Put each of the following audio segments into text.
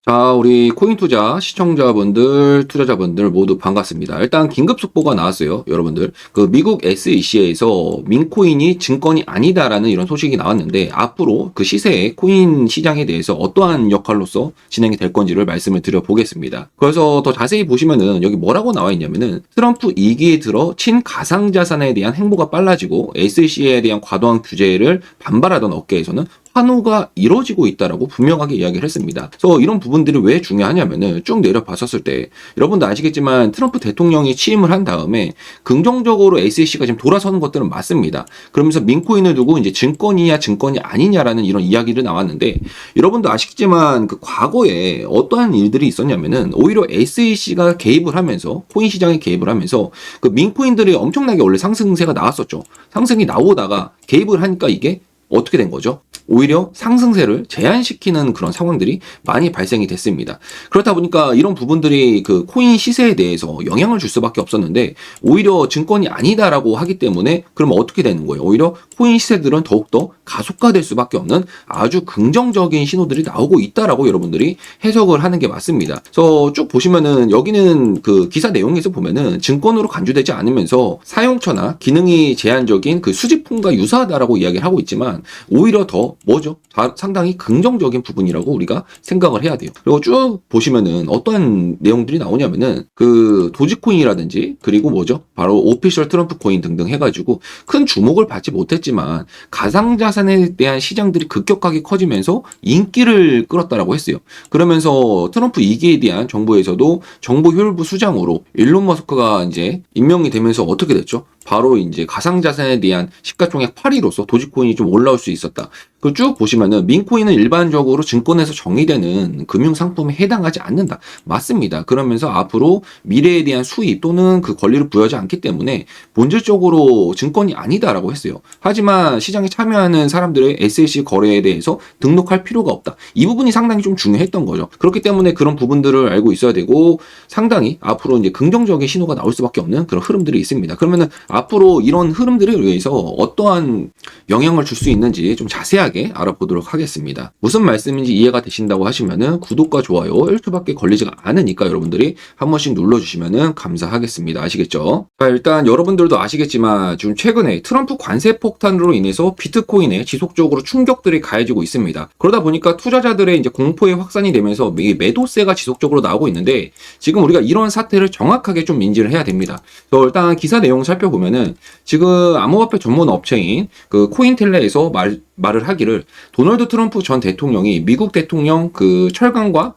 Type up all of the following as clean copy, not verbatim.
자, 우리 코인 투자 시청자분들, 투자자분들 모두 반갑습니다. 일단 긴급 속보가 나왔어요, 여러분들. 그 미국 SEC에서 민코인이 증권이 아니다라는 이런 소식이 나왔는데 앞으로 그 시세의 코인 시장에 대해서 어떠한 역할로서 진행이 될 건지를 말씀을 드려보겠습니다. 그래서 더 자세히 보시면은 여기 뭐라고 나와 있냐면은 트럼프 2기에 들어 친가상자산에 대한 행보가 빨라지고 SEC에 대한 과도한 규제를 반발하던 업계에서는 환호가 이루어지고 있다라고 분명하게 이야기를 했습니다. 그래서 이런 부분들이 왜 중요하냐면은 쭉 내려봤었을 때 여러분도 아시겠지만 트럼프 대통령이 취임을 한 다음에 긍정적으로 SEC가 지금 돌아서는 것들은 맞습니다. 그러면서 민코인을 두고 이제 증권이냐 증권이 아니냐라는 이런 이야기를 나왔는데 여러분도 아시겠지만 그 과거에 어떠한 일들이 있었냐면은 오히려 SEC가 개입을 하면서 코인 시장에 개입을 하면서 그 민코인들이 엄청나게 원래 상승세가 나왔었죠. 상승이 나오다가 개입을 하니까 이게 어떻게 된 거죠? 오히려 상승세를 제한시키는 그런 상황들이 많이 발생이 됐습니다. 그렇다 보니까 이런 부분들이 그 코인 시세에 대해서 영향을 줄 수밖에 없었는데 오히려 증권이 아니다라고 하기 때문에 그럼 어떻게 되는 거예요? 오히려 코인 시세들은 더욱더 가속화될 수밖에 없는 아주 긍정적인 신호들이 나오고 있다라고 여러분들이 해석을 하는 게 맞습니다. 그래서 쭉 보시면은 여기는 그 기사 내용에서 보면은 증권으로 간주되지 않으면서 사용처나 기능이 제한적인 그 수집품과 유사하다라고 이야기를 하고 있지만 오히려 더 뭐죠? 상당히 긍정적인 부분이라고 우리가 생각을 해야 돼요. 그리고 쭉 보시면은 어떠한 내용들이 나오냐면은 그 도지코인이라든지 그리고 뭐죠? 바로 오피셜 트럼프 코인 등등 해가지고 큰 주목을 받지 못했지만 가상자산에 대한 시장들이 급격하게 커지면서 인기를 끌었다라고 했어요. 그러면서 트럼프 2기에 대한 정부에서도 정보 효율부 수장으로 일론 머스크가 이제 임명이 되면서 어떻게 됐죠? 바로 이제 가상자산에 대한 시가총액 8위로서 도지코인이 좀 올라올 수 있었다. 그 쭉 보시면은 민코인은 일반적으로 증권에서 정의되는 금융상품에 해당하지 않는다. 맞습니다. 그러면서 앞으로 미래에 대한 수입 또는 그 권리를 부여하지 않기 때문에 본질적으로 증권이 아니다라고 했어요. 하지만 시장에 참여하는 사람들의 SEC 거래에 대해서 등록할 필요가 없다. 이 부분이 상당히 좀 중요했던 거죠. 그렇기 때문에 그런 부분들을 알고 있어야 되고 상당히 앞으로 이제 긍정적인 신호가 나올 수밖에 없는 그런 흐름들이 있습니다. 그러면은 앞으로 이런 흐름들에 의해서 어떠한 영향을 줄 수 있는지 좀 자세하게 알아보도록 하겠습니다. 무슨 말씀인지 이해가 되신다고 하시면은 구독과 좋아요 1초밖에 걸리지가 않으니까 여러분들이 한 번씩 눌러주시면은 감사하겠습니다. 아시겠죠? 자, 일단 여러분들도 아시겠지만 지금 최근에 트럼프 관세 폭탄으로 인해서 비트코인에 지속적으로 충격들이 가해지고 있습니다. 그러다 보니까 투자자들의 이제 공포에 확산이 되면서 매도세가 지속적으로 나오고 있는데 지금 우리가 이런 사태를 정확하게 좀 인지를 해야 됩니다. 일단 기사 내용 살펴보면은 지금 암호화폐 전문 업체인 그 코인텔레에서 말을 하기를 도널드 트럼프 전 대통령이 미국 대통령 그 철강과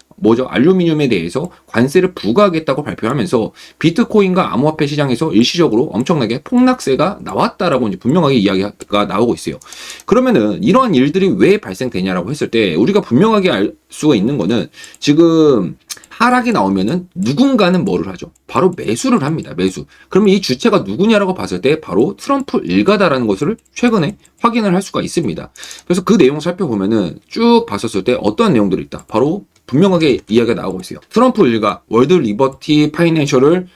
알루미늄에 대해서 관세를 부과하겠다고 발표하면서 비트코인과 암호화폐 시장에서 일시적으로 엄청나게 폭락세가 나왔다라고 이제 분명하게 이야기가 나오고 있어요. 그러면은 이러한 일들이 왜 발생되냐라고 했을 때 우리가 분명하게 알 수가 있는 거는 지금 하락이 나오면은 누군가는 뭐를 하죠? 바로 매수를 합니다. 매수. 그러면 이 주체가 누구냐라고 봤을 때 바로 트럼프 일가다라는 것을 최근에 확인을 할 수가 있습니다. 그래서 그 내용 살펴보면은 쭉 봤었을 때 어떠한 내용들이 있다. 바로 분명하게 이야기가 나오고 있어요. 트럼프 일가 월드 리버티 파이낸셜을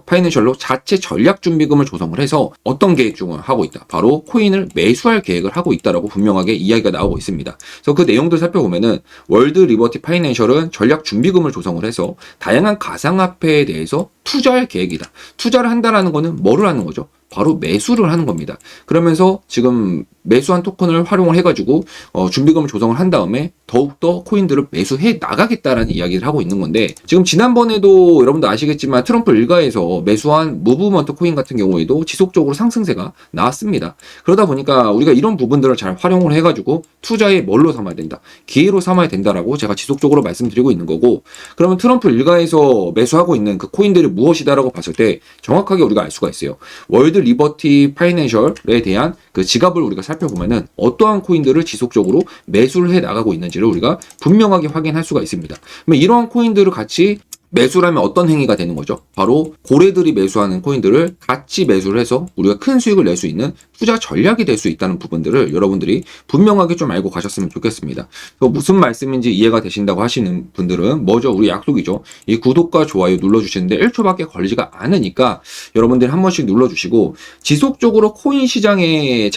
파이낸셜로 자체 전략 준비금을 조성을 해서 어떤 계획 중을 하고 있다. 바로 코인을 매수할 계획을 하고 있다라고 분명하게 이야기가 나오고 있습니다. 그래서 그 내용들 살펴보면은 월드 리버티 파이낸셜은 전략 준비금을 조성을 해서 다양한 가상화폐에 대해서 투자할 계획이다. 투자를 한다라는 거는 뭐를 하는 거죠? 바로 매수를 하는 겁니다. 그러면서 지금 매수한 토큰을 활용을 해가지고 준비금을 조성을 한 다음에 더욱더 코인들을 매수해 나가겠다라는 이야기를 하고 있는 건데 지금 지난번에도 여러분도 아시겠지만 트럼프 일가에서 매수한 무브먼트 코인 같은 경우에도 지속적으로 상승세가 나왔습니다. 그러다 보니까 우리가 이런 부분들을 잘 활용을 해가지고 투자에 뭘로 삼아야 된다. 기회로 삼아야 된다라고 제가 지속적으로 말씀드리고 있는 거고 그러면 트럼프 일가에서 매수하고 있는 그 코인들이 무엇이다라고 봤을 때 정확하게 우리가 알 수가 있어요. 월드 리버티 파이낸셜에 대한 그 지갑을 우리가 살펴보면은 어떠한 코인들을 지속적으로 매수를 해 나가고 있는지를 우리가 분명하게 확인할 수가 있습니다. 그러면 이러한 코인들을 같이 매수라면 어떤 행위가 되는 거죠? 바로 고래들이 매수하는 코인들을 같이 매수를 해서 우리가 큰 수익을 낼 수 있는 투자 전략이 될 수 있다는 부분들을 여러분들이 분명하게 좀 알고 가셨으면 좋겠습니다. 무슨 말씀인지 이해가 되신다고 하시는 분들은 뭐죠? 우리 약속이죠. 이 구독과 좋아요 눌러주시는데 1초밖에 걸리지가 않으니까 여러분들이 한 번씩 눌러주시고 지속적으로 코인 시장에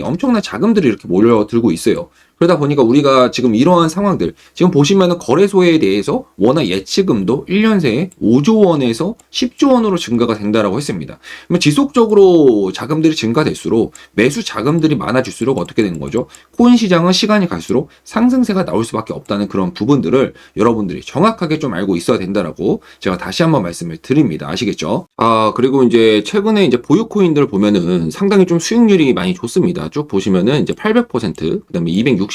엄청난 자금들이 이렇게 몰려들고 있어요. 그러다 보니까 우리가 지금 이러한 상황들, 지금 보시면은 거래소에 대해서 워낙 예치금도 1년 새에 5조 원에서 10조 원으로 증가가 된다라고 했습니다. 그러면 지속적으로 자금들이 증가될수록 매수 자금들이 많아질수록 어떻게 되는 거죠? 코인 시장은 시간이 갈수록 상승세가 나올 수밖에 없다는 그런 부분들을 여러분들이 정확하게 좀 알고 있어야 된다라고 제가 다시 한번 말씀을 드립니다. 아시겠죠? 그리고 이제 최근에 이제 보유 코인들 보면은 상당히 좀 수익률이 많이 좋습니다. 쭉 보시면은 이제 800%, 그다음에 260%,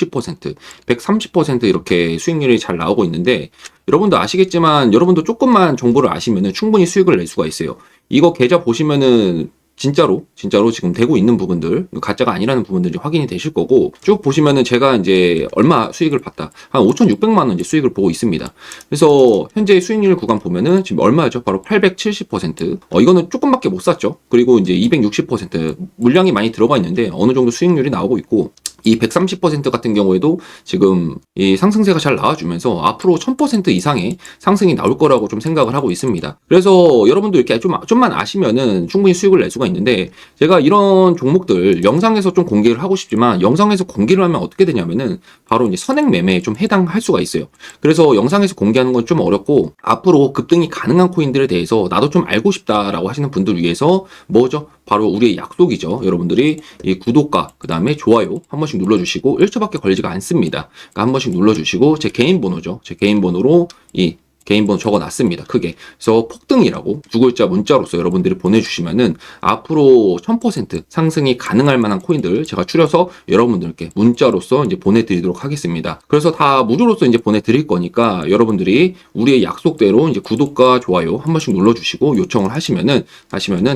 130% 이렇게 수익률이 잘 나오고 있는데, 여러분도 아시겠지만 여러분도 조금만 정보를 아시면은 충분히 수익을 낼 수가 있어요. 이거 계좌 보시면은 진짜로 지금 되고 있는 부분들, 가짜가 아니라는 부분들이 확인이 되실 거고, 쭉 보시면은 제가 이제 얼마 수익을 봤다, 한 5,600만 원 이제 수익을 보고 있습니다. 그래서 현재 수익률 구간 보면은 지금 얼마죠? 바로 870%. 이거는 조금밖에 못 샀죠. 그리고 이제 260% 물량이 많이 들어가 있는데 어느 정도 수익률이 나오고 있고, 이 130% 같은 경우에도 지금 이 상승세가 잘 나와주면서 앞으로 1000% 이상의 상승이 나올 거라고 좀 생각을 하고 있습니다. 그래서 여러분도 이렇게 좀만 아시면은 충분히 수익을 낼 수가 있는데, 제가 이런 종목들 영상에서 좀 공개를 하고 싶지만 영상에서 공개를 하면 어떻게 되냐면은 바로 이제 선행 매매에 좀 해당할 수가 있어요. 그래서 영상에서 공개하는 건 좀 어렵고, 앞으로 급등이 가능한 코인들에 대해서 나도 좀 알고 싶다라고 하시는 분들 위해서 뭐죠? 바로 우리의 약속이죠. 여러분들이 이 구독과 그 다음에 좋아요 한 번씩 눌러주시고, 1초밖에 걸리지가 않습니다. 그러니까 한 번씩 눌러주시고, 제 개인 번호죠. 제 개인 번호로 이 개인 번호 적어놨습니다. 크게. 그래서 폭등이라고 두 글자 문자로서 여러분들이 보내주시면은 앞으로 1000% 상승이 가능할 만한 코인들 제가 추려서 여러분들께 문자로서 이제 보내드리도록 하겠습니다. 그래서 다 무료로서 이제 보내드릴 거니까 여러분들이 우리의 약속대로 이제 구독과 좋아요 한 번씩 눌러주시고 요청을 하시면은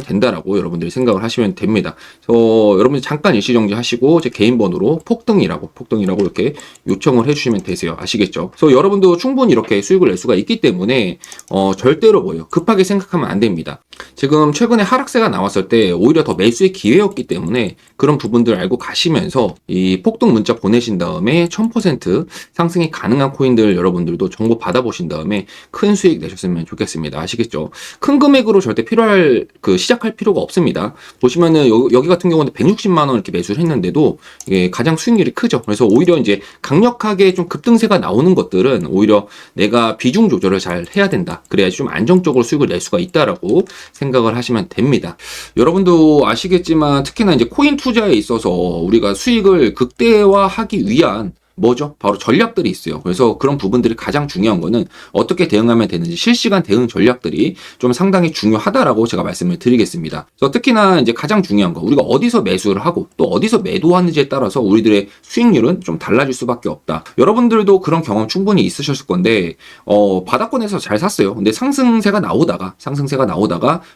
된다라고 여러분들이 생각을 하시면 됩니다. 그래서 여러분들 잠깐 일시정지 하시고 제 개인 번호로 폭등이라고 이렇게 요청을 해주시면 되세요. 아시겠죠? 그래서 여러분도 충분히 이렇게 수익을 낼 수가 있기 때문에 절대로 뭐예요, 급하게 생각하면 안 됩니다. 지금 최근에 하락세가 나왔을 때 오히려 더 매수의 기회였기 때문에 그런 부분들 알고 가시면서 이 폭등 문자 보내신 다음에 1000% 상승이 가능한 코인들 여러분들도 정보 받아보신 다음에 큰 수익 내셨으면 좋겠습니다. 아시겠죠? 큰 금액으로 절대 시작할 필요가 없습니다. 보시면은 여기 같은 경우는 160만 원 이렇게 매수를 했는데도 이게 가장 수익률이 크죠. 그래서 오히려 이제 강력하게 좀 급등세가 나오는 것들은 오히려 내가 비중 조절을 잘 해야 된다. 그래야지 좀 안정적으로 수익을 낼 수가 있다라고 생각을 하시면 됩니다. 여러분도 아시겠지만 특히나 이제 코인 투자에 있어서 우리가 수익을 극대화하기 위한 뭐죠? 바로 전략들이 있어요. 그래서 그런 부분들이 가장 중요한 거는 어떻게 대응하면 되는지 실시간 대응 전략들이 좀 상당히 중요하다라고 제가 말씀을 드리겠습니다. 그래서 특히나 이제 가장 중요한 거, 우리가 어디서 매수를 하고 또 어디서 매도하는지에 따라서 우리들의 수익률은 좀 달라질 수밖에 없다. 여러분들도 그런 경험 충분히 있으셨을 건데 바닥권에서 잘 샀어요. 근데 상승세가 나오다가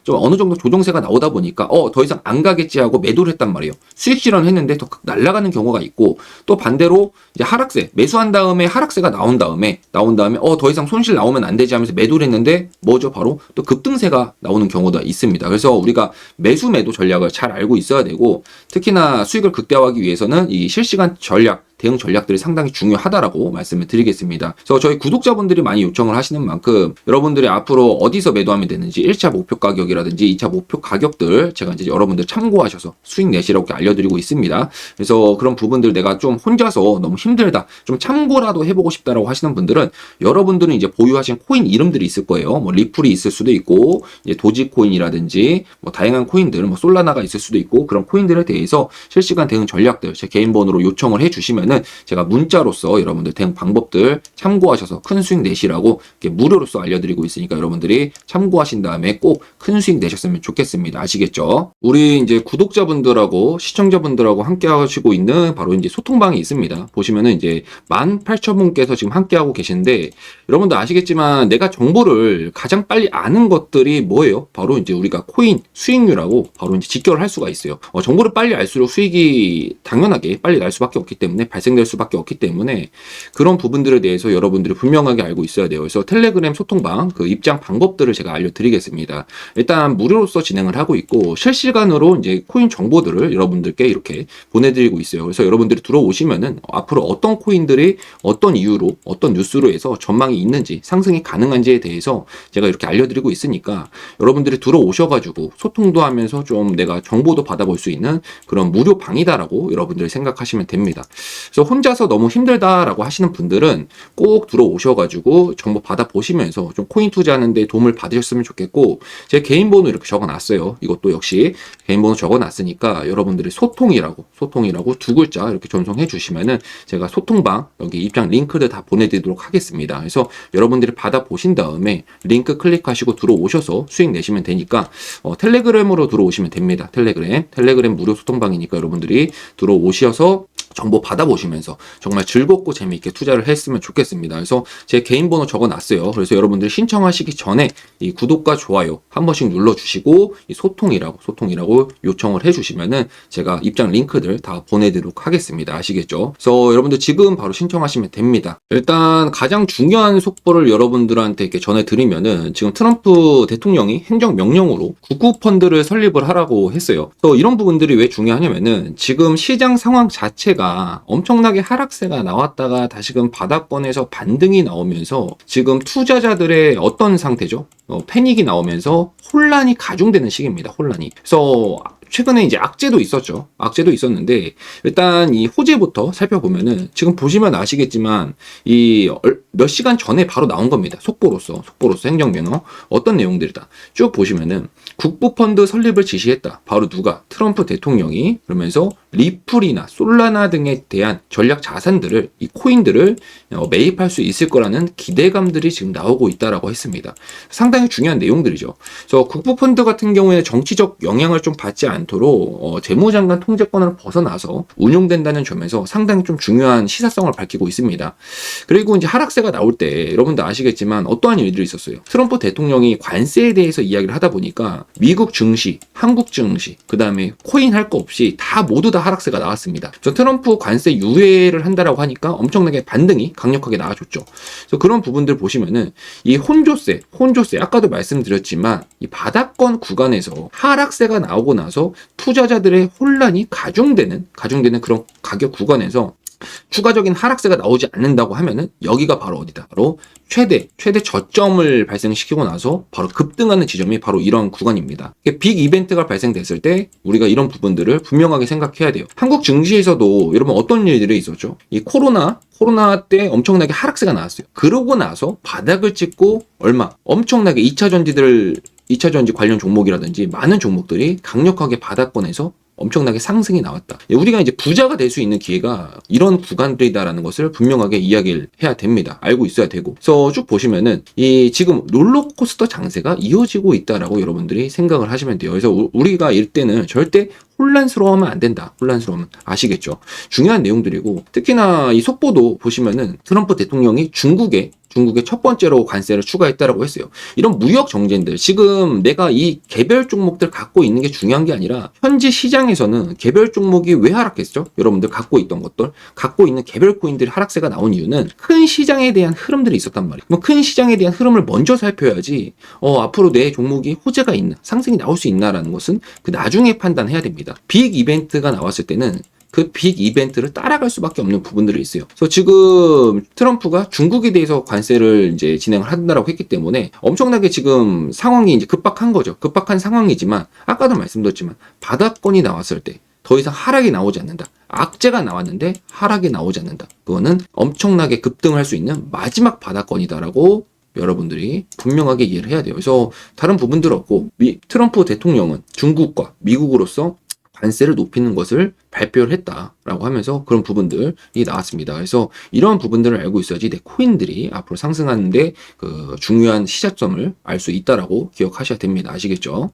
좀 어느 정도 조정세가 나오다 보니까 더 이상 안 가겠지 하고 매도를 했단 말이에요. 수익 실현했는데 더 날아가는 경우가 있고, 또 반대로 이제 하락세, 매수한 다음에 하락세가 나온 다음에 더 이상 손실 나오면 안 되지 하면서 매도를 했는데 뭐죠? 바로 또 급등세가 나오는 경우도 있습니다. 그래서 우리가 매수 매도 전략을 잘 알고 있어야 되고, 특히나 수익을 극대화하기 위해서는 이 실시간 전략, 대응 전략들이 상당히 중요하다라고 말씀을 드리겠습니다. 그래서 저희 구독자분들이 많이 요청을 하시는 만큼 여러분들이 앞으로 어디서 매도하면 되는지 1차 목표 가격이라든지 2차 목표 가격들 제가 이제 여러분들 참고하셔서 수익 내시라고 알려드리고 있습니다. 그래서 그런 부분들 내가 좀 혼자서 너무 힘들다, 좀 참고라도 해보고 싶다라고 하시는 분들은 여러분들은 이제 보유하신 코인 이름들이 있을 거예요. 뭐 리플이 있을 수도 있고, 이제 도지코인이라든지 뭐 다양한 코인들, 뭐 솔라나가 있을 수도 있고, 그런 코인들에 대해서 실시간 대응 전략들 제 개인 번호로 요청을 해주시면은 제가 문자로서 여러분들 대응 방법들 참고하셔서 큰 수익 내시라고 이렇게 무료로서 알려드리고 있으니까 여러분들이 참고하신 다음에 꼭 큰 수익 내셨으면 좋겠습니다. 아시겠죠? 우리 이제 구독자분들하고 시청자분들하고 함께 하시고 있는 바로 이제 소통방이 있습니다. 보시면은 이제 18,000분께서 지금 함께 하고 계신데, 여러분들 아시겠지만 내가 정보를 가장 빨리 아는 것들이 뭐예요? 바로 이제 우리가 코인 수익률하고 바로 이제 직결을 할 수가 있어요. 정보를 빨리 알수록 수익이 당연하게 빨리 날 수밖에 없기 때문에, 발생될 수밖에 없기 때문에 그런 부분들에 대해서 여러분들이 분명하게 알고 있어야 돼요. 그래서 텔레그램 소통방 그 입장 방법들을 제가 알려드리겠습니다. 일단 무료로서 진행을 하고 있고, 실시간으로 이제 코인 정보들을 여러분들께 이렇게 보내드리고 있어요. 그래서 여러분들이 들어오시면은 앞으로 어떤 코인들이 어떤 이유로 어떤 뉴스로 해서 전망이 있는지 상승이 가능한지에 대해서 제가 이렇게 알려드리고 있으니까 여러분들이 들어오셔가지고 소통도 하면서 좀 내가 정보도 받아볼 수 있는 그런 무료 방이다라고 여러분들이 생각하시면 됩니다. 그래서 혼자서 너무 힘들다라고 하시는 분들은 꼭 들어오셔가지고 정보 받아보시면서 좀 코인 투자하는데 도움을 받으셨으면 좋겠고, 제 개인 번호 이렇게 적어놨어요. 이것도 역시 개인 번호 적어놨으니까 여러분들이 소통이라고 두 글자 이렇게 전송해 주시면은 제가 소통방 여기 입장 링크를 다 보내드리도록 하겠습니다. 그래서 여러분들이 받아보신 다음에 링크 클릭하시고 들어오셔서 수익 내시면 되니까 텔레그램으로 들어오시면 됩니다. 텔레그램 무료 소통방이니까 여러분들이 들어오셔서 정보 받아보시면서 정말 즐겁고 재미있게 투자를 했으면 좋겠습니다. 그래서 제 개인 번호 적어놨어요. 그래서 여러분들이 신청하시기 전에 이 구독과 좋아요 한 번씩 눌러주시고 이 소통이라고 요청을 해주시면은 제가 입장 링크들 다 보내드리도록 하겠습니다. 아시겠죠? 그래서 여러분들 지금 바로 신청하시면 됩니다. 일단 가장 중요한 속보를 여러분들한테 이렇게 전해드리면은 지금 트럼프 대통령이 행정명령으로 국구펀드를 설립을 하라고 했어요. 또 이런 부분들이 왜 중요하냐면은 지금 시장 상황 자체가 엄청나게 하락세가 나왔다가 다시금 바닥권에서 반등이 나오면서 지금 투자자들의 어떤 상태죠? 패닉이 나오면서 혼란이 가중되는 시기입니다. 혼란이. 그래서 최근에 이제 악재도 있었죠. 악재도 있었는데 일단 이 호재부터 살펴보면은 지금 보시면 아시겠지만 이 몇 시간 전에 바로 나온 겁니다. 속보로서 행정명령 어떤 내용들이다. 쭉 보시면은 국부펀드 설립을 지시했다. 바로 누가? 트럼프 대통령이. 그러면서 리플이나 솔라나 등에 대한 전략 자산들을 이 코인들을 매입할 수 있을 거라는 기대감들이 지금 나오고 있다라고 했습니다. 상당히 중요한 내용들이죠. 그래서 국부펀드 같은 경우에는 정치적 영향을 좀 받지 않도록 재무장관 통제권을 벗어나서 운용된다는 점에서 상당히 좀 중요한 시사성을 밝히고 있습니다. 그리고 이제 하락세가 나올 때 여러분도 아시겠지만 어떠한 일들이 있었어요. 트럼프 대통령이 관세에 대해서 이야기를 하다 보니까 미국 증시, 한국 증시, 그 다음에 코인 할 거 없이 모두 다 하락세가 나왔습니다. 트럼프 관세 유예를 한다라고 하니까 엄청나게 반등이 강력하게 나와줬죠. 그래서 그런 부분들 보시면은 이 혼조세, 아까도 말씀드렸지만 이 바닥권 구간에서 하락세가 나오고 나서 투자자들의 혼란이 가중되는 그런 가격 구간에서 추가적인 하락세가 나오지 않는다고 하면은 여기가 바로 어디다? 바로 최대 저점을 발생시키고 나서 바로 급등하는 지점이 바로 이런 구간입니다. 빅 이벤트가 발생됐을 때 우리가 이런 부분들을 분명하게 생각해야 돼요. 한국 증시에서도 여러분 어떤 일들이 있었죠? 이 코로나 때 엄청나게 하락세가 나왔어요. 그러고 나서 바닥을 찍고 엄청나게 2차 전지 관련 종목이라든지 많은 종목들이 강력하게 바닥권에서 엄청나게 상승이 나왔다. 우리가 이제 부자가 될 수 있는 기회가 이런 구간들이다라는 것을 분명하게 이야기를 해야 됩니다. 알고 있어야 되고. 그래서 쭉 보시면은 이 지금 롤러코스터 장세가 이어지고 있다라고 여러분들이 생각을 하시면 돼요. 그래서 우리가 이때는 절대 혼란스러워하면 안 된다. 혼란스러우면 아시겠죠? 중요한 내용들이고 특히나 이 속보도 보시면은 트럼프 대통령이 중국에 첫 번째로 관세를 추가했다라고 했어요. 이런 무역 정쟁들 지금 내가 이 개별 종목들 갖고 있는 게 중요한 게 아니라 현지 시장에서는 개별 종목이 왜 하락했죠? 여러분들 갖고 있던 것들 갖고 있는 개별 코인들이 하락세가 나온 이유는 큰 시장에 대한 흐름들이 있었단 말이에요. 큰 시장에 대한 흐름을 먼저 살펴야지 앞으로 내 종목이 호재가 있나 상승이 나올 수 있나라는 것은 그 나중에 판단해야 됩니다. 빅 이벤트가 나왔을 때는 그 빅 이벤트를 따라갈 수밖에 없는 부분들이 있어요. 그래서 지금 트럼프가 중국에 대해서 관세를 이제 진행을 한다라고 했기 때문에 엄청나게 지금 상황이 이제 급박한 거죠. 급박한 상황이지만 아까도 말씀드렸지만 바닥권이 나왔을 때 더 이상 하락이 나오지 않는다. 악재가 나왔는데 하락이 나오지 않는다. 그거는 엄청나게 급등할 수 있는 마지막 바닥권이다라고 여러분들이 분명하게 이해를 해야 돼요. 그래서 다른 부분들 없고 트럼프 대통령은 중국과 미국으로서 관세를 높이는 것을 발표를 했다라고 하면서 그런 부분들이 나왔습니다. 그래서 이런 부분들을 알고 있어야지 내 코인들이 앞으로 상승하는데 그 중요한 시작점을 알 수 있다라고 기억하셔야 됩니다. 아시겠죠?